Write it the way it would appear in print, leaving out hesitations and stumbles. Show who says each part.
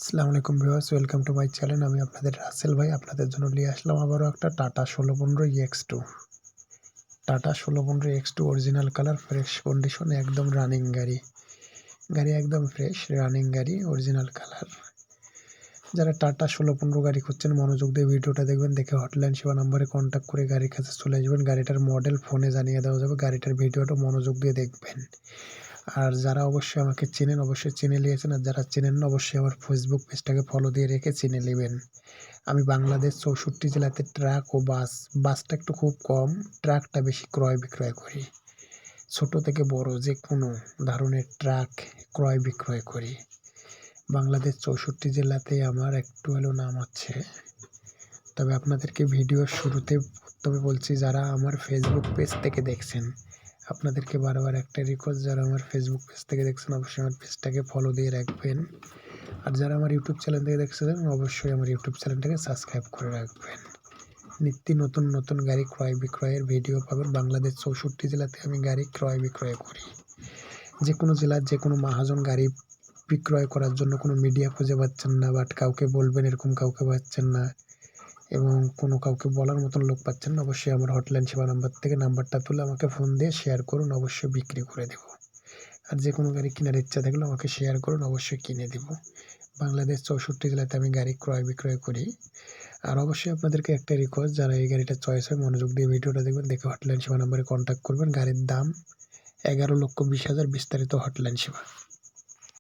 Speaker 1: আসসালামু আলাইকুম viewers, welcome to my channel. আমি আপনাদের রাসেল ভাই আপনাদের জন্য নিয়ে আসলাম আবারও একটা tata 1615 EX2। Tata 1615 EX2 original colour, fresh condition, একদম রানিং গাড়ি। গাড়ি একদম ফ্রেশ রানিং গাড়ি, অরিজিনাল কালার। যারা টাটা 1615 গাড়ি খুঁজছেন মনোযোগ দিয়ে ভিডিওটা দেখবেন, দেখে হটলাইন সেবা নাম্বারে কন্ট্যাক্ট করে গাড়ির কাছে চলে আসবেন। গাড়িটার মডেল ফোনে জানিয়ে দেওয়া যাবে। গাড়িটার ভিডিওটা মনোযোগ দিয়ে দেখবেন। আর যারা অবশ্যই আমাকে চেনেন অবশ্যই চিনে নিয়েছেন, আর যারা চেনেন না অবশ্যই আমার ফেসবুক পেজটাকে ফলো দিয়ে রেখে চিনে নেবেন। আমি বাংলাদেশ 64 জেলাতে ট্রাক ও বাসটা একটু খুব কম, ট্রাকটা বেশি ক্রয় বিক্রয় করি। ছোট থেকে বড় যে কোনো ধরনের ট্রাক ক্রয় বিক্রয় করি। বাংলাদেশ 64 জেলাতে আমার একটু হলেও নাম আছে। তবে আপনাদেরকে ভিডিওর শুরুতে তবে বলছি, যারা আমার ফেসবুক পেজ থেকে দেখছেন আপনাদেরকে বারবার একটা রিকোয়েস্ট, যারা আমার ফেসবুক পেজ থেকে দেখছেন অবশ্যই আমার পেজটাকে ফলো দিয়ে রাখবেন। আর যারা আমার ইউটিউব চ্যানেল থেকে দেখছেন অবশ্যই আমার ইউটিউব চ্যানেলটাকে সাবস্ক্রাইব করে রাখবেন। নিত্য নতুন গাড়ি ক্রয় বিক্রয়ের ভিডিও পাবেন। বাংলাদেশ 64 জেলাতে আমি গাড়ি ক্রয় বিক্রয় করি। যে কোনো জেলার যে কোনো মহাজন গাড়ি বিক্রয় করার জন্য কোনো মিডিয়া খুঁজে পাচ্ছেন না, বাট কাউকে বলবেন এরকম কাউকে পাচ্ছেন না, এবং কোনো কাউকে বলার মতন লোক পাচ্ছেন না, অবশ্যই আমার হটলাইন সেবা নাম্বার থেকে নাম্বারটা তুলে আমাকে ফোন দিয়ে শেয়ার করুন, অবশ্যই বিক্রি করে দেব। আর যে কোনো গাড়ি কেনার ইচ্ছা থাকলে আমাকে শেয়ার করুন, অবশ্যই কিনে দেব। বাংলাদেশ 64 জেলাতে আমি গাড়ি ক্রয় বিক্রয় করি। আর অবশ্যই আপনাদেরকে একটা রিকোয়েস্ট, যারা এই গাড়িটা চয়েস হয় মনোযোগ দিয়ে ভিডিওটা দেখবেন, দেখে হটলাইন সেবা নাম্বারে কন্ট্যাক্ট করবেন। গাড়ির দাম 11,20,000, বিস্তারিত হটলাইন সেবা।